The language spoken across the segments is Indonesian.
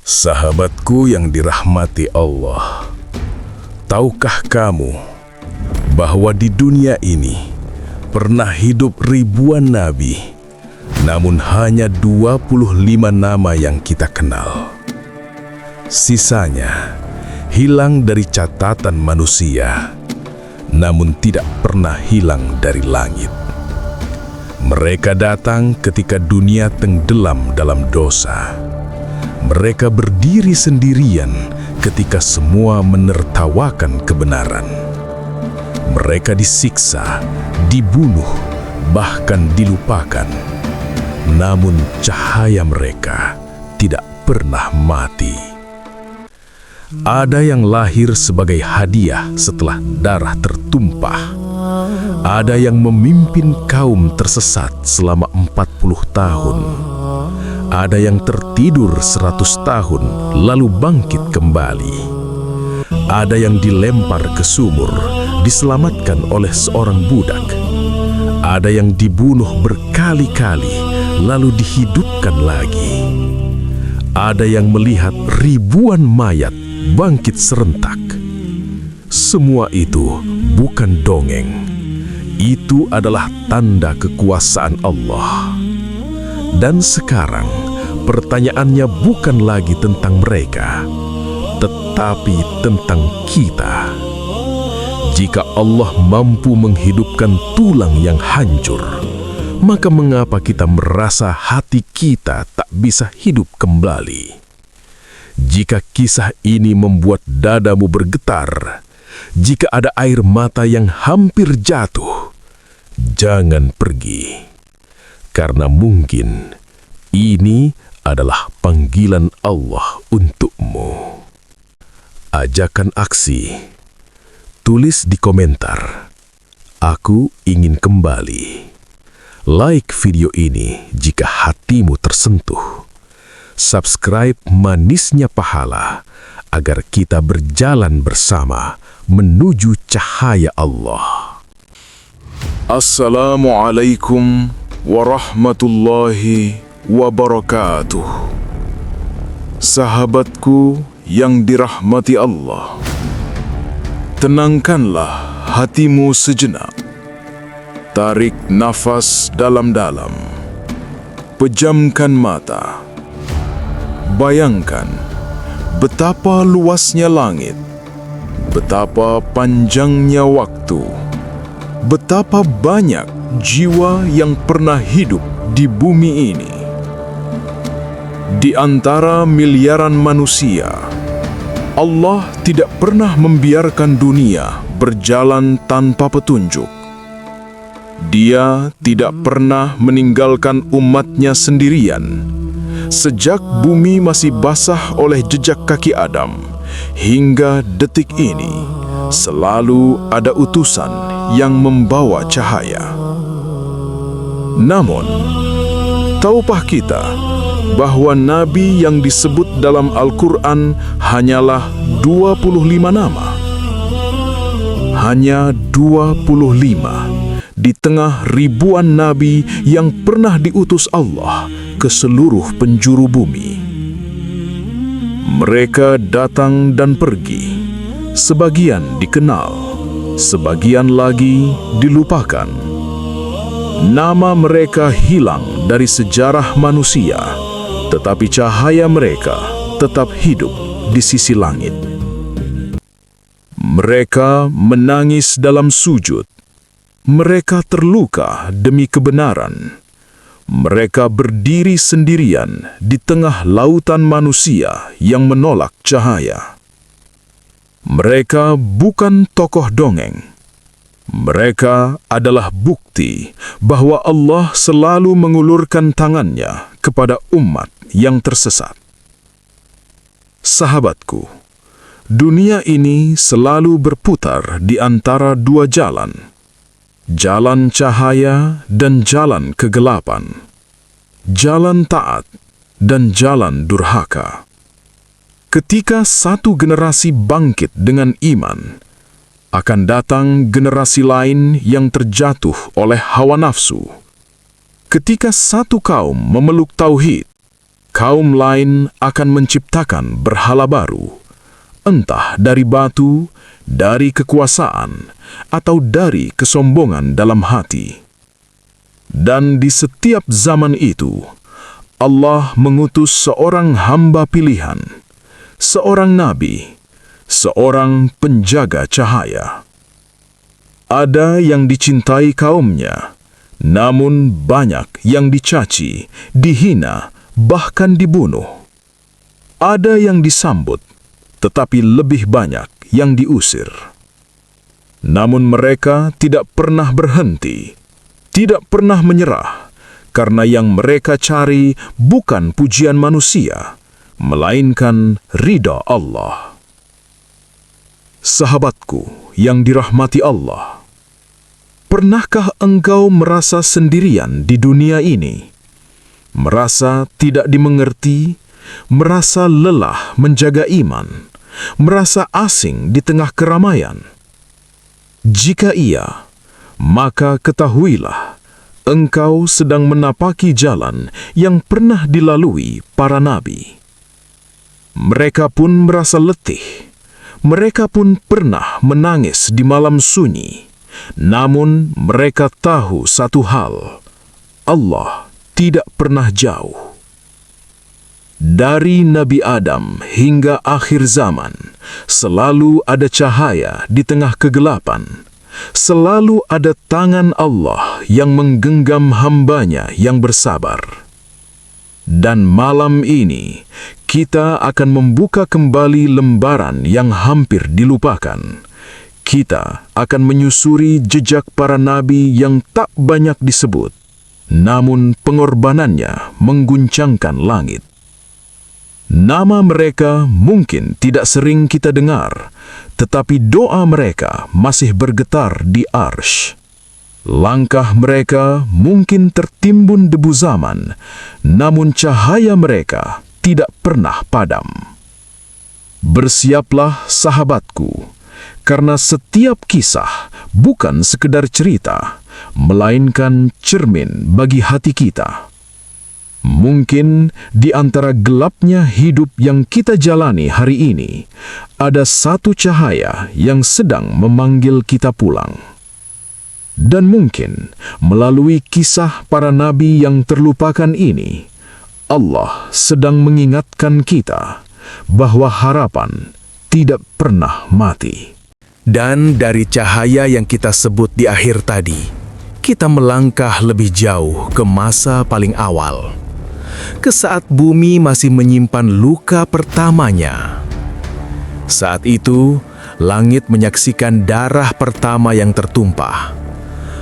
Sahabatku yang dirahmati Allah, tahukah kamu bahwa di dunia ini pernah hidup ribuan nabi, namun hanya 25 nama yang kita kenal. Sisanya hilang dari catatan manusia, namun tidak pernah hilang dari langit. Mereka datang ketika dunia tenggelam dalam dosa. Mereka berdiri sendirian ketika semua menertawakan kebenaran. Mereka disiksa, dibunuh, bahkan dilupakan. Namun cahaya mereka tidak pernah mati. Ada yang lahir sebagai hadiah setelah darah tertumpah. Ada yang memimpin kaum tersesat selama 40 tahun. Ada yang tertidur 100 tahun lalu bangkit kembali. Ada yang dilempar ke sumur, diselamatkan oleh seorang budak. Ada yang dibunuh berkali-kali lalu dihidupkan lagi. Ada yang melihat ribuan mayat bangkit serentak. Semua itu bukan dongeng. Itu adalah tanda kekuasaan Allah. Dan sekarang, pertanyaannya bukan lagi tentang mereka, tetapi tentang kita. Jika Allah mampu menghidupkan tulang yang hancur, maka mengapa kita merasa hati kita tak bisa hidup kembali? Jika kisah ini membuat dadamu bergetar, jika ada air mata yang hampir jatuh, jangan pergi. Karena mungkin ini adalah panggilan Allah untukmu. Ajakan aksi. Tulis di komentar, "Aku ingin kembali." Like video ini jika hatimu tersentuh. Subscribe Manisnya Pahala agar kita berjalan bersama menuju cahaya Allah. Assalamualaikum warahmatullahi wabarakatuh. Sahabatku yang dirahmati Allah, tenangkanlah hatimu sejenak. Tarik nafas dalam-dalam. Pejamkan mata. Bayangkan betapa luasnya langit, betapa panjangnya waktu, betapa banyak jiwa yang pernah hidup di bumi ini. Di antara miliaran manusia, Allah tidak pernah membiarkan dunia berjalan tanpa petunjuk. Dia tidak pernah meninggalkan umatnya sendirian. Sejak bumi masih basah oleh jejak kaki Adam, hingga detik ini, selalu ada utusan yang membawa cahaya. Namun, tahukah kita bahwa nabi yang disebut dalam Al-Quran hanyalah 25 nama? Hanya 25 di tengah ribuan nabi yang pernah diutus Allah ke seluruh penjuru bumi. Mereka datang dan pergi, sebagian dikenal, sebagian lagi dilupakan. Nama mereka hilang dari sejarah manusia, tetapi cahaya mereka tetap hidup di sisi langit. Mereka menangis dalam sujud. Mereka terluka demi kebenaran. Mereka berdiri sendirian di tengah lautan manusia yang menolak cahaya. Mereka bukan tokoh dongeng. Mereka adalah bukti bahwa Allah selalu mengulurkan tangannya kepada umat yang tersesat. Sahabatku, dunia ini selalu berputar di antara dua jalan. Jalan cahaya dan jalan kegelapan. Jalan taat dan jalan durhaka. Ketika satu generasi bangkit dengan iman, akan datang generasi lain yang terjatuh oleh hawa nafsu. Ketika satu kaum memeluk tauhid, kaum lain akan menciptakan berhala baru, entah dari batu, dari kekuasaan, atau dari kesombongan dalam hati. Dan di setiap zaman itu, Allah mengutus seorang hamba pilihan, seorang nabi, seorang penjaga cahaya. Ada yang dicintai kaumnya, namun banyak yang dicaci, dihina, bahkan dibunuh. Ada yang disambut, tetapi lebih banyak yang diusir. Namun mereka tidak pernah berhenti, tidak pernah menyerah, karena yang mereka cari bukan pujian manusia, melainkan ridha Allah. Sahabatku yang dirahmati Allah, pernahkah engkau merasa sendirian di dunia ini? Merasa tidak dimengerti, merasa lelah menjaga iman, merasa asing di tengah keramaian? Jika iya, maka ketahuilah, engkau sedang menapaki jalan yang pernah dilalui para nabi. Mereka pun merasa letih, mereka pun pernah menangis di malam sunyi, namun mereka tahu satu hal, Allah tidak pernah jauh. Dari Nabi Adam hingga akhir zaman, selalu ada cahaya di tengah kegelapan. Selalu ada tangan Allah yang menggenggam hambanya yang bersabar. Dan malam ini, kita akan membuka kembali lembaran yang hampir dilupakan. Kita akan menyusuri jejak para nabi yang tak banyak disebut, namun pengorbanannya mengguncangkan langit. Nama mereka mungkin tidak sering kita dengar, tetapi doa mereka masih bergetar di arsy. Langkah mereka mungkin tertimbun debu zaman, namun cahaya mereka tidak pernah padam. Bersiaplah sahabatku, karena setiap kisah bukan sekedar cerita, melainkan cermin bagi hati kita. Mungkin di antara gelapnya hidup yang kita jalani hari ini, ada satu cahaya yang sedang memanggil kita pulang. Dan mungkin melalui kisah para nabi yang terlupakan ini, Allah sedang mengingatkan kita bahwa harapan tidak pernah mati. Dan dari cahaya yang kita sebut di akhir tadi, kita melangkah lebih jauh ke masa paling awal, ke saat bumi masih menyimpan luka pertamanya. Saat itu, langit menyaksikan darah pertama yang tertumpah.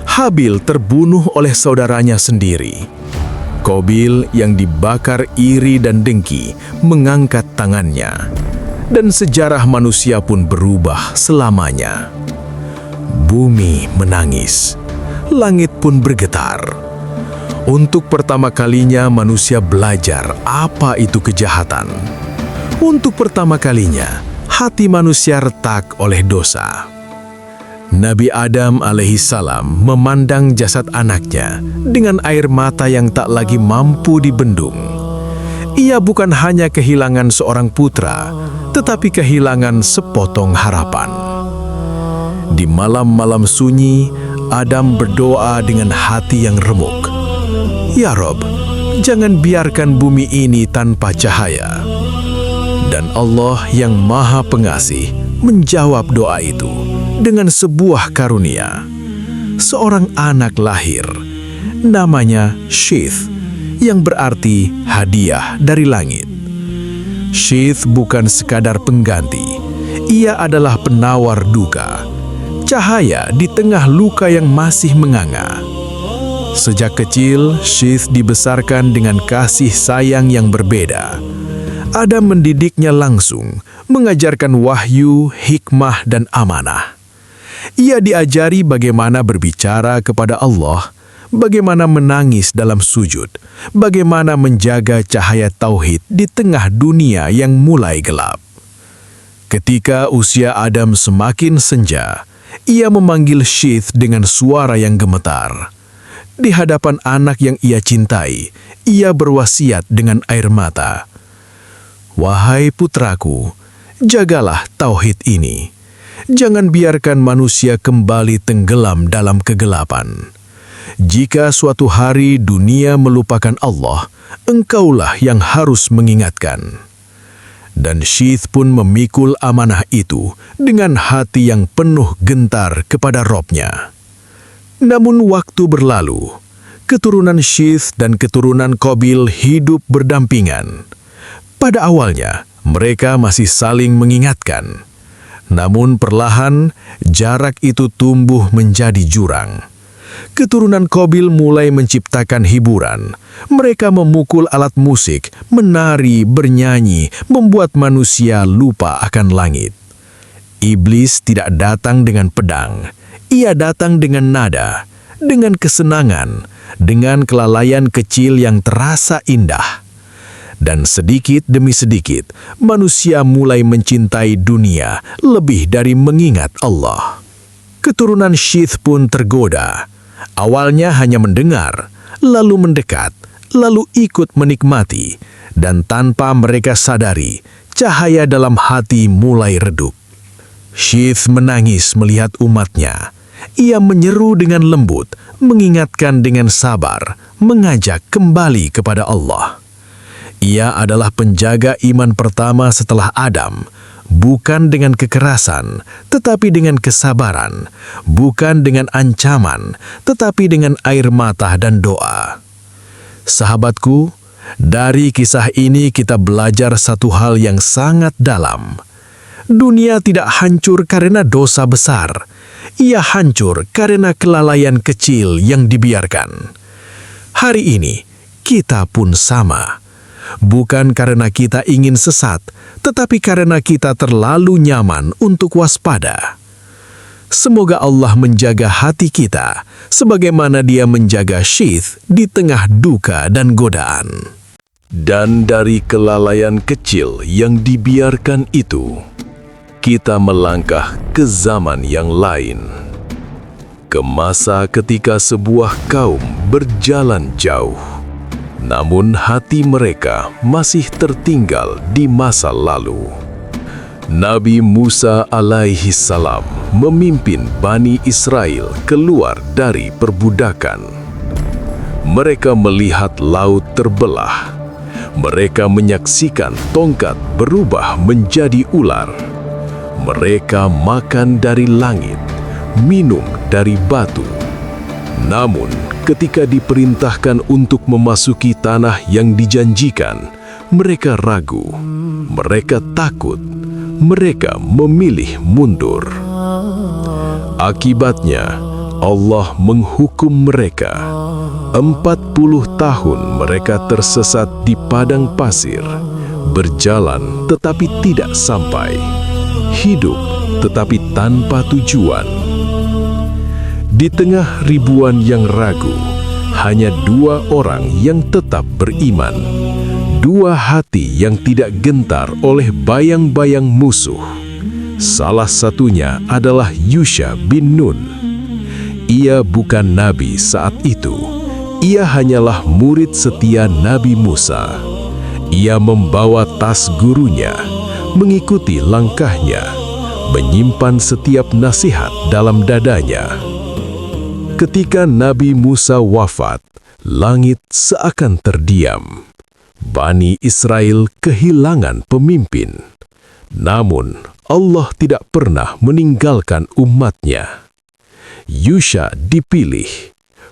Habil terbunuh oleh saudaranya sendiri. Qabil yang dibakar iri dan dengki mengangkat tangannya. Dan sejarah manusia pun berubah selamanya. Bumi menangis, langit pun bergetar. Untuk pertama kalinya manusia belajar apa itu kejahatan. Untuk pertama kalinya, hati manusia retak oleh dosa. Nabi Adam alaihissalam memandang jasad anaknya dengan air mata yang tak lagi mampu dibendung. Ia bukan hanya kehilangan seorang putra, tetapi kehilangan sepotong harapan. Di malam-malam sunyi, Adam berdoa dengan hati yang remuk. Ya Rob, jangan biarkan bumi ini tanpa cahaya. Dan Allah yang Maha Pengasih menjawab doa itu dengan sebuah karunia. Seorang anak lahir, namanya Syith, yang berarti hadiah dari langit. Syith bukan sekadar pengganti, ia adalah penawar duka, cahaya di tengah luka yang masih menganga. Sejak kecil, Syith dibesarkan dengan kasih sayang yang berbeda. Adam mendidiknya langsung, mengajarkan wahyu, hikmah, dan amanah. Ia diajari bagaimana berbicara kepada Allah, bagaimana menangis dalam sujud, bagaimana menjaga cahaya tauhid di tengah dunia yang mulai gelap. Ketika usia Adam semakin senja, ia memanggil Syith dengan suara yang gemetar. Di hadapan anak yang ia cintai, ia berwasiat dengan air mata, "Wahai putraku, jagalah tauhid ini. Jangan biarkan manusia kembali tenggelam dalam kegelapan. Jika suatu hari dunia melupakan Allah, engkaulah yang harus mengingatkan." Dan Syith pun memikul amanah itu dengan hati yang penuh gentar kepada Robnya. Namun waktu berlalu, keturunan Syith dan keturunan Qabil hidup berdampingan. Pada awalnya, mereka masih saling mengingatkan. Namun perlahan, jarak itu tumbuh menjadi jurang. Keturunan Qabil mulai menciptakan hiburan. Mereka memukul alat musik, menari, bernyanyi, membuat manusia lupa akan langit. Iblis tidak datang dengan pedang. Ia datang dengan nada, dengan kesenangan, dengan kelalaian kecil yang terasa indah. Dan sedikit demi sedikit, manusia mulai mencintai dunia lebih dari mengingat Allah. Keturunan Syith pun tergoda. Awalnya hanya mendengar, lalu mendekat, lalu ikut menikmati, dan tanpa mereka sadari, cahaya dalam hati mulai redup. Syith menangis melihat umatnya. Ia menyeru dengan lembut, mengingatkan dengan sabar, mengajak kembali kepada Allah. Ia adalah penjaga iman pertama setelah Adam, bukan dengan kekerasan, tetapi dengan kesabaran, bukan dengan ancaman, tetapi dengan air mata dan doa. Sahabatku, dari kisah ini kita belajar satu hal yang sangat dalam. Dunia tidak hancur karena dosa besar. Ia hancur karena kelalaian kecil yang dibiarkan. Hari ini, kita pun sama. Bukan karena kita ingin sesat, tetapi karena kita terlalu nyaman untuk waspada. Semoga Allah menjaga hati kita, sebagaimana Dia menjaga Syith di tengah duka dan godaan. Dan dari kelalaian kecil yang dibiarkan itu, kita melangkah ke zaman yang lain. Ke masa ketika sebuah kaum berjalan jauh, namun hati mereka masih tertinggal di masa lalu. Nabi Musa alaihi salam memimpin Bani Israel keluar dari perbudakan. Mereka melihat laut terbelah. Mereka menyaksikan tongkat berubah menjadi ular. Mereka makan dari langit, minum dari batu. Namun, ketika diperintahkan untuk memasuki tanah yang dijanjikan, mereka ragu, mereka takut, mereka memilih mundur. Akibatnya, Allah menghukum mereka. 40 tahun mereka tersesat di padang pasir, berjalan tetapi tidak sampai. Hidup tetapi tanpa tujuan. Di tengah ribuan yang ragu, hanya 2 orang yang tetap beriman. 2 hati yang tidak gentar oleh bayang-bayang musuh. Salah satunya adalah Yusha bin Nun. Ia bukan nabi saat itu. Ia hanyalah murid setia Nabi Musa. Ia membawa tas gurunya, mengikuti langkahnya, menyimpan setiap nasihat dalam dadanya. Ketika Nabi Musa wafat, langit seakan terdiam. Bani Israel kehilangan pemimpin. Namun, Allah tidak pernah meninggalkan umatnya. Yusha dipilih,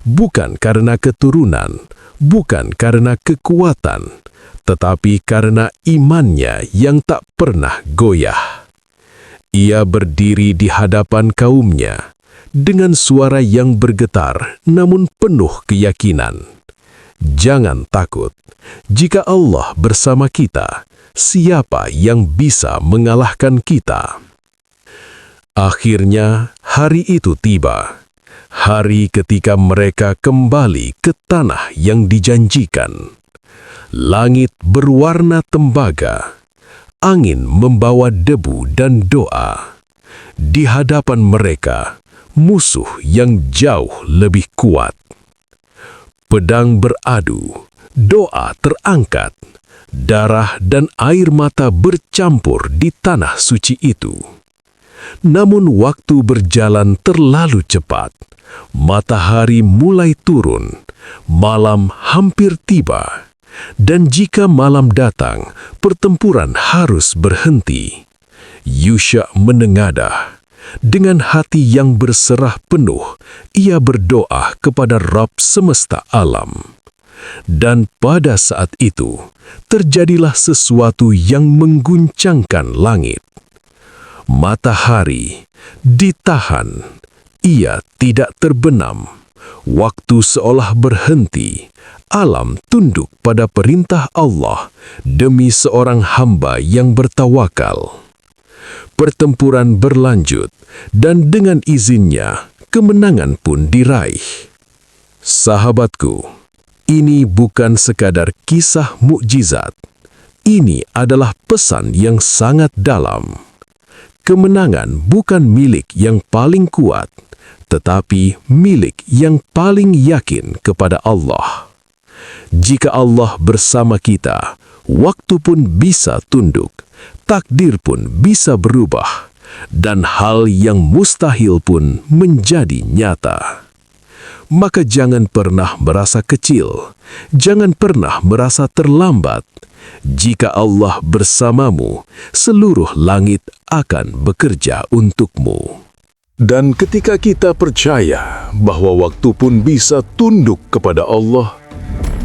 bukan karena keturunan, bukan karena kekuatan, tetapi karena imannya yang tak pernah goyah. Ia berdiri di hadapan kaumnya dengan suara yang bergetar namun penuh keyakinan. Jangan takut, jika Allah bersama kita, siapa yang bisa mengalahkan kita? Akhirnya hari itu tiba, hari ketika mereka kembali ke tanah yang dijanjikan. Langit berwarna tembaga, angin membawa debu dan doa. Di hadapan mereka, musuh yang jauh lebih kuat. Pedang beradu, doa terangkat, darah dan air mata bercampur di tanah suci itu. Namun waktu berjalan terlalu cepat. Matahari mulai turun, malam hampir tiba. Dan jika malam datang, pertempuran harus berhenti. Yusha menengadah. Dengan hati yang berserah penuh, ia berdoa kepada Rabb semesta alam. Dan pada saat itu, terjadilah sesuatu yang mengguncangkan langit. Matahari ditahan, ia tidak terbenam. Waktu seolah berhenti, alam tunduk pada perintah Allah demi seorang hamba yang bertawakal. Pertempuran berlanjut, dan dengan izinnya, kemenangan pun diraih. Sahabatku, ini bukan sekadar kisah mukjizat. Ini adalah pesan yang sangat dalam. Kemenangan bukan milik yang paling kuat, tetapi milik yang paling yakin kepada Allah. Jika Allah bersama kita, waktu pun bisa tunduk, takdir pun bisa berubah, dan hal yang mustahil pun menjadi nyata. Maka jangan pernah merasa kecil, jangan pernah merasa terlambat. Jika Allah bersamamu, seluruh langit akan bekerja untukmu. Dan ketika kita percaya bahwa waktu pun bisa tunduk kepada Allah,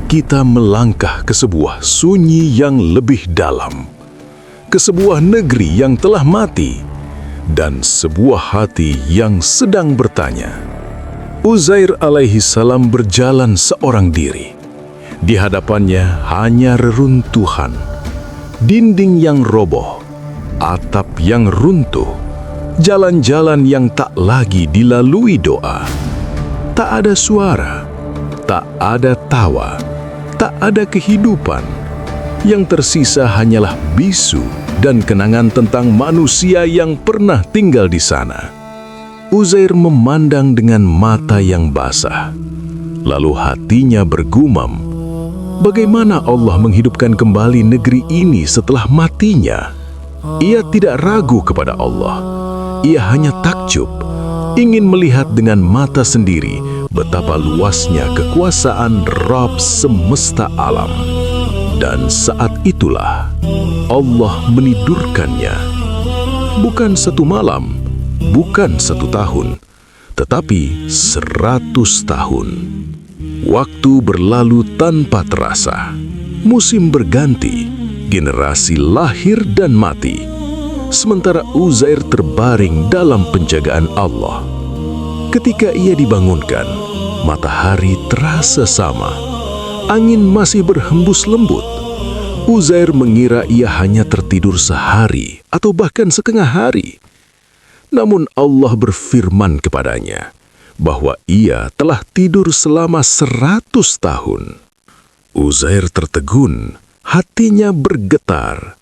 kita melangkah ke sebuah sunyi yang lebih dalam, ke sebuah negeri yang telah mati, dan sebuah hati yang sedang bertanya. Uzair alaihi salam berjalan seorang diri. Di hadapannya hanya reruntuhan, dinding yang roboh, atap yang runtuh, jalan-jalan yang tak lagi dilalui doa. Tak ada suara, tak ada tawa, tak ada kehidupan. Yang tersisa hanyalah bisu dan kenangan tentang manusia yang pernah tinggal di sana. Uzair memandang dengan mata yang basah. Lalu hatinya bergumam, bagaimana Allah menghidupkan kembali negeri ini setelah matinya? Ia tidak ragu kepada Allah. Ia hanya takjub, ingin melihat dengan mata sendiri betapa luasnya kekuasaan Rabb semesta alam. Dan saat itulah Allah menidurkannya. Bukan satu malam, bukan satu tahun, tetapi 100 tahun. Waktu berlalu tanpa terasa. Musim berganti, generasi lahir dan mati. Sementara Uzair terbaring dalam penjagaan Allah. Ketika ia dibangunkan, matahari terasa sama. Angin masih berhembus lembut. Uzair mengira ia hanya tertidur sehari atau bahkan setengah hari. Namun Allah berfirman kepadanya bahwa ia telah tidur selama 100 tahun. Uzair tertegun, hatinya bergetar.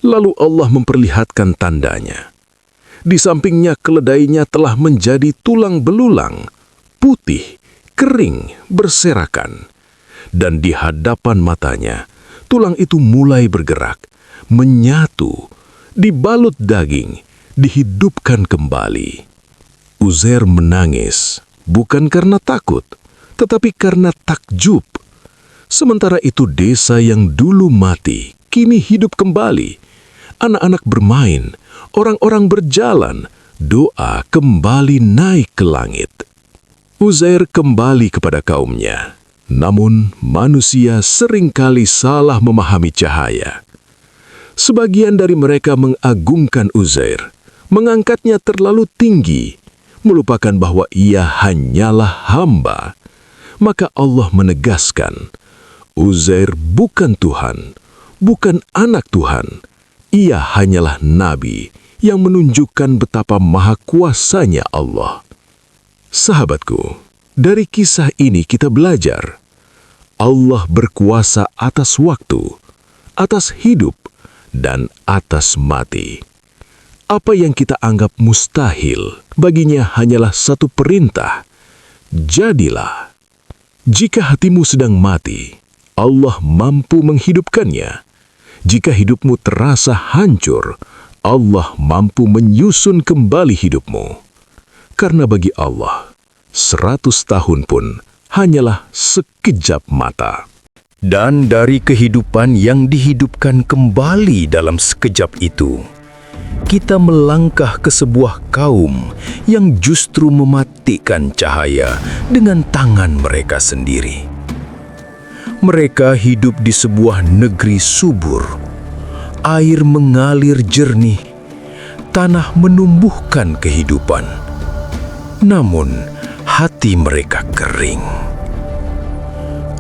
Lalu Allah memperlihatkan tandanya. Di sampingnya keledainya telah menjadi tulang belulang, putih, kering, berserakan. Dan di hadapan matanya, tulang itu mulai bergerak, menyatu, dibalut daging, dihidupkan kembali. Uzair menangis, bukan karena takut, tetapi karena takjub. Sementara itu desa yang dulu mati, kini hidup kembali. Anak-anak bermain, orang-orang berjalan, doa kembali naik ke langit. Uzair kembali kepada kaumnya. Namun manusia seringkali salah memahami cahaya. Sebagian dari mereka mengagungkan Uzair, mengangkatnya terlalu tinggi, melupakan bahwa ia hanyalah hamba. Maka Allah menegaskan, Uzair bukan Tuhan, bukan anak Tuhan. Ia hanyalah nabi yang menunjukkan betapa maha kuasanya Allah. Sahabatku, dari kisah ini kita belajar, Allah berkuasa atas waktu, atas hidup, dan atas mati. Apa yang kita anggap mustahil, baginya hanyalah satu perintah, jadilah. Jika hatimu sedang mati, Allah mampu menghidupkannya. Jika hidupmu terasa hancur, Allah mampu menyusun kembali hidupmu. Karena bagi Allah, 100 tahun pun hanyalah sekejap mata. Dan dari kehidupan yang dihidupkan kembali dalam sekejap itu, kita melangkah ke sebuah kaum yang justru mematikan cahaya dengan tangan mereka sendiri. Mereka hidup di sebuah negeri subur. Air mengalir jernih, tanah menumbuhkan kehidupan. Namun, hati mereka kering.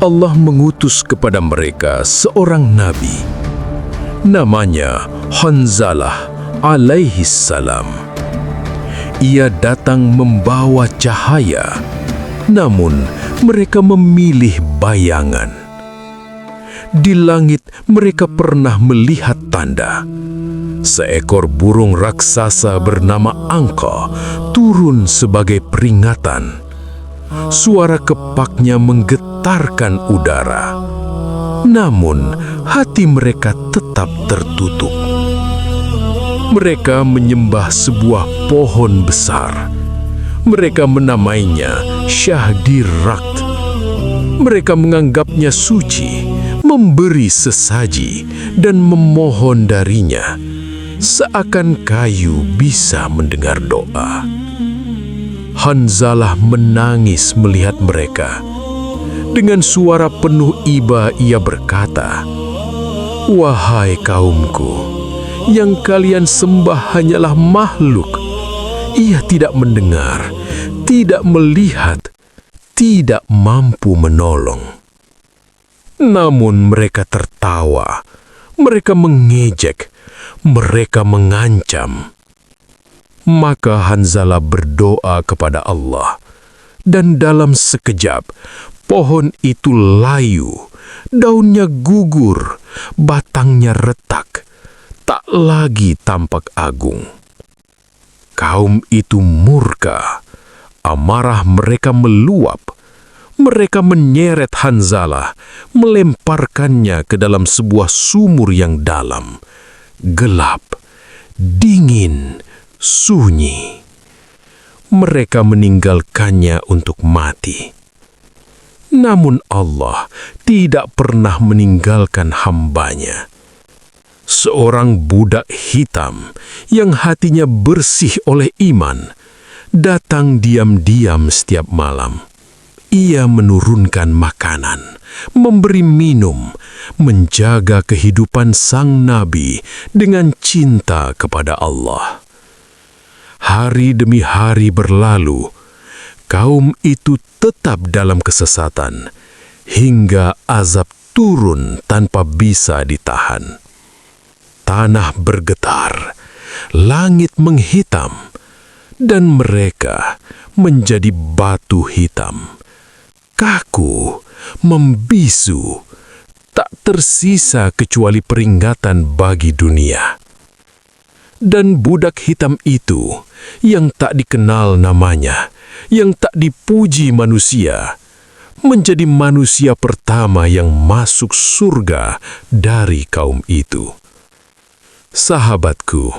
Allah mengutus kepada mereka seorang nabi. Namanya Hanzalah alaihi salam. Ia datang membawa cahaya, namun mereka memilih bayangan. Di langit mereka pernah melihat tanda. Seekor burung raksasa bernama Angka turun sebagai peringatan. Suara kepaknya menggetarkan udara. Namun, hati mereka tetap tertutup. Mereka menyembah sebuah pohon besar. Mereka menamainya Syahdirakt. Mereka menganggapnya suci, memberi sesaji, dan memohon darinya, seakan kayu bisa mendengar doa. Hanzalah menangis melihat mereka. Dengan suara penuh iba ia berkata, "Wahai kaumku, yang kalian sembah hanyalah makhluk. Ia tidak mendengar, tidak melihat, tidak mampu menolong." Namun mereka tertawa, mereka mengejek, mereka mengancam. Maka Hanzalah berdoa kepada Allah, dan dalam sekejap pohon itu layu, daunnya gugur, batangnya retak, tak lagi tampak agung. Kaum itu murka, amarah mereka meluap. Mereka menyeret Hanzalah, melemparkannya ke dalam sebuah sumur yang dalam, gelap, dingin, sunyi. Mereka meninggalkannya untuk mati. Namun Allah tidak pernah meninggalkan hambanya. Seorang budak hitam yang hatinya bersih oleh iman datang diam-diam setiap malam. Ia menurunkan makanan, memberi minum, menjaga kehidupan sang nabi dengan cinta kepada Allah. Hari demi hari berlalu, kaum itu tetap dalam kesesatan, hingga azab turun tanpa bisa ditahan. Tanah bergetar, langit menghitam, dan mereka menjadi batu hitam. Kaku, membisu, tak tersisa kecuali peringatan bagi dunia. Dan budak hitam itu, yang tak dikenal namanya, yang tak dipuji manusia, menjadi manusia pertama yang masuk surga dari kaum itu. Sahabatku,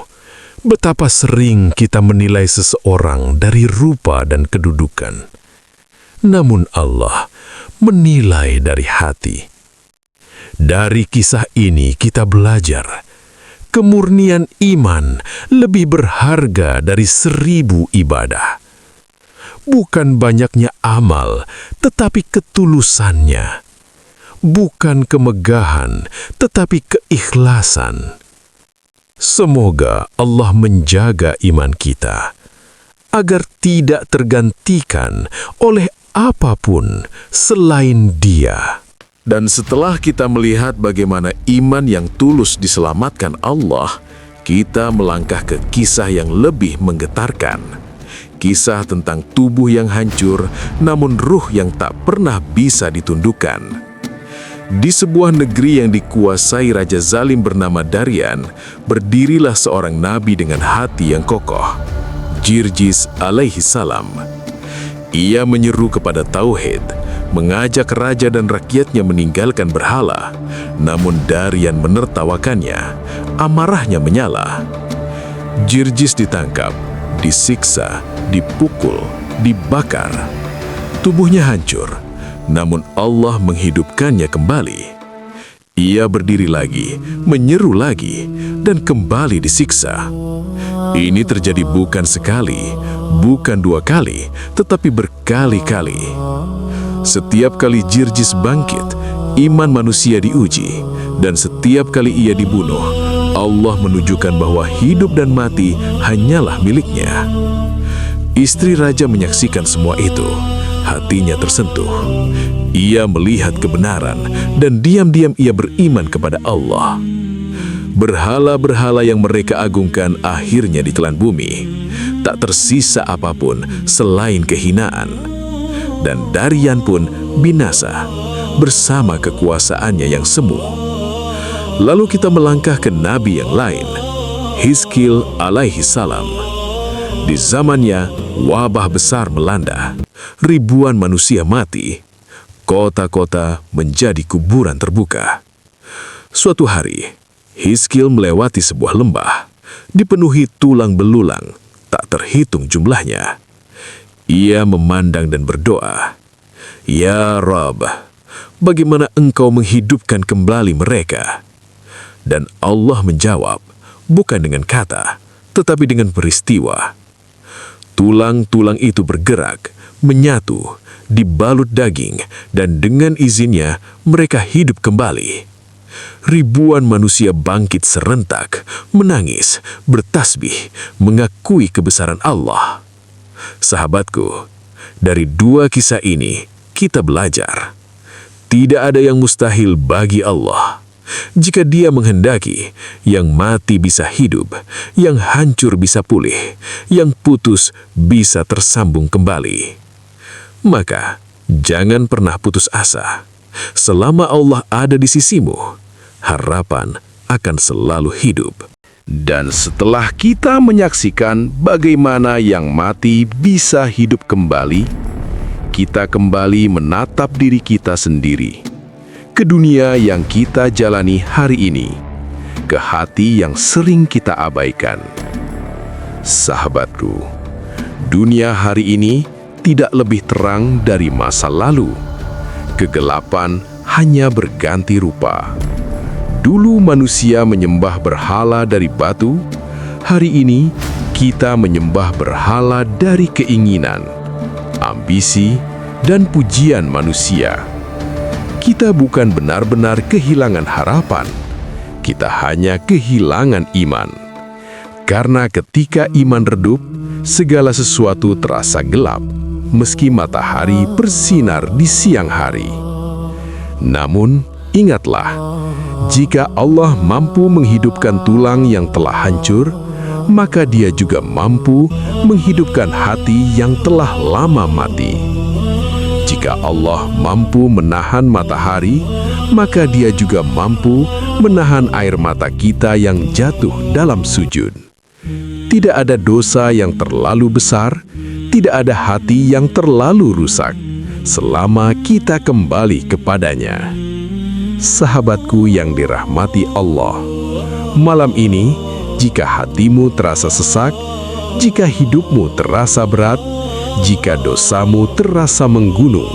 betapa sering kita menilai seseorang dari rupa dan kedudukan. Namun Allah menilai dari hati. Dari kisah ini kita belajar, kemurnian iman lebih berharga dari 1000 ibadah. Bukan banyaknya amal, tetapi ketulusannya. Bukan kemegahan, tetapi keikhlasan. Semoga Allah menjaga iman kita, agar tidak tergantikan oleh apapun selain Dia. Dan setelah kita melihat bagaimana iman yang tulus diselamatkan Allah, kita melangkah ke kisah yang lebih menggetarkan. Kisah tentang tubuh yang hancur, namun ruh yang tak pernah bisa ditundukkan. Di sebuah negeri yang dikuasai Raja Zalim bernama Darian, berdirilah seorang nabi dengan hati yang kokoh, Jirjis alaihi salam. Ia menyeru kepada tauhid, mengajak raja dan rakyatnya meninggalkan berhala. Namun Darian menertawakannya, amarahnya menyala. Jirjis ditangkap, disiksa, dipukul, dibakar. Tubuhnya hancur, namun Allah menghidupkannya kembali. Ia berdiri lagi, menyeru lagi, dan kembali disiksa. Ini terjadi bukan sekali, bukan 2 kali, tetapi berkali-kali. Setiap kali Jirjis bangkit, iman manusia diuji, dan setiap kali ia dibunuh, Allah menunjukkan bahwa hidup dan mati hanyalah miliknya. Istri raja menyaksikan semua itu. Hatinya tersentuh. Ia melihat kebenaran dan diam-diam ia beriman kepada Allah. Berhala-berhala yang mereka agungkan akhirnya ditelan bumi. Tak tersisa apapun selain kehinaan. Dan Darian pun binasa bersama kekuasaannya yang semu. Lalu kita melangkah ke nabi yang lain, Hizkil alaihi salam. Di zamannya, wabah besar melanda. Ribuan manusia mati. Kota-kota menjadi kuburan terbuka. Suatu hari, Hizkil melewati sebuah lembah, dipenuhi tulang belulang, tak terhitung jumlahnya. Ia memandang dan berdoa, "Ya Rabb, bagaimana Engkau menghidupkan kembali mereka?" Dan Allah menjawab, bukan dengan kata, tetapi dengan peristiwa. Tulang-tulang itu bergerak, menyatu, dibalut daging, dan dengan izinnya mereka hidup kembali. Ribuan manusia bangkit serentak, menangis, bertasbih, mengakui kebesaran Allah. Sahabatku, dari 2 kisah ini kita belajar, tidak ada yang mustahil bagi Allah. Jika Dia menghendaki, yang mati bisa hidup, yang hancur bisa pulih, yang putus bisa tersambung kembali. Maka, jangan pernah putus asa. Selama Allah ada di sisimu, harapan akan selalu hidup. Dan setelah kita menyaksikan bagaimana yang mati bisa hidup kembali, kita kembali menatap diri kita sendiri, ke dunia yang kita jalani hari ini, ke hati yang sering kita abaikan. Sahabatku, dunia hari ini tidak lebih terang dari masa lalu. Kegelapan hanya berganti rupa. Dulu manusia menyembah berhala dari batu, hari ini kita menyembah berhala dari keinginan, ambisi, dan pujian manusia. Kita bukan benar-benar kehilangan harapan, kita hanya kehilangan iman. Karena ketika iman redup, segala sesuatu terasa gelap, meski matahari bersinar di siang hari. Namun, ingatlah, jika Allah mampu menghidupkan tulang yang telah hancur, maka Dia juga mampu menghidupkan hati yang telah lama mati. Jika Allah mampu menahan matahari, maka Dia juga mampu menahan air mata kita yang jatuh dalam sujud. Tidak ada dosa yang terlalu besar, tidak ada hati yang terlalu rusak, selama kita kembali kepadanya. Sahabatku yang dirahmati Allah, malam ini, jika hatimu terasa sesak, jika hidupmu terasa berat, jika dosamu terasa menggunung,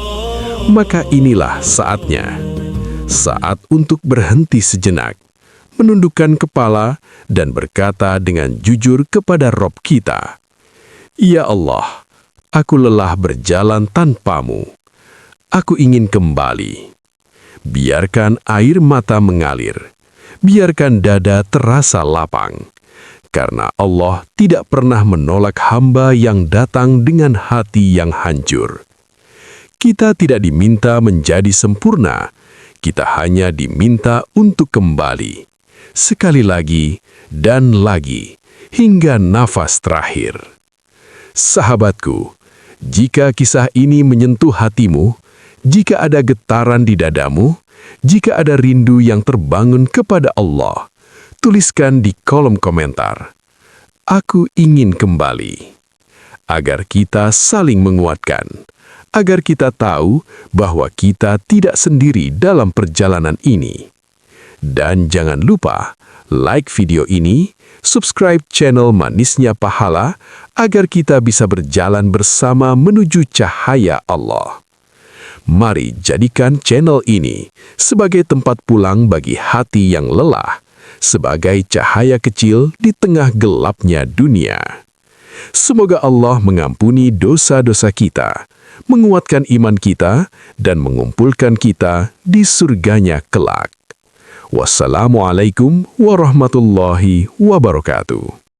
maka inilah saatnya. Saat untuk berhenti sejenak, menundukkan kepala dan berkata dengan jujur kepada Rabb kita, "Ya Allah, aku lelah berjalan tanpamu. Aku ingin kembali." Biarkan air mata mengalir, biarkan dada terasa lapang, karena Allah tidak pernah menolak hamba yang datang dengan hati yang hancur. Kita tidak diminta menjadi sempurna, kita hanya diminta untuk kembali, sekali lagi dan lagi, hingga nafas terakhir. Sahabatku, jika kisah ini menyentuh hatimu, jika ada getaran di dadamu, jika ada rindu yang terbangun kepada Allah, tuliskan di kolom komentar, "Aku ingin kembali." Agar kita saling menguatkan, agar kita tahu bahwa kita tidak sendiri dalam perjalanan ini. Dan jangan lupa like video ini, subscribe channel Manisnya Pahala agar kita bisa berjalan bersama menuju cahaya Allah. Mari jadikan channel ini sebagai tempat pulang bagi hati yang lelah, sebagai cahaya kecil di tengah gelapnya dunia. Semoga Allah mengampuni dosa-dosa kita, menguatkan iman kita, dan mengumpulkan kita di surganya kelak. Wassalamualaikum warahmatullahi wabarakatuh.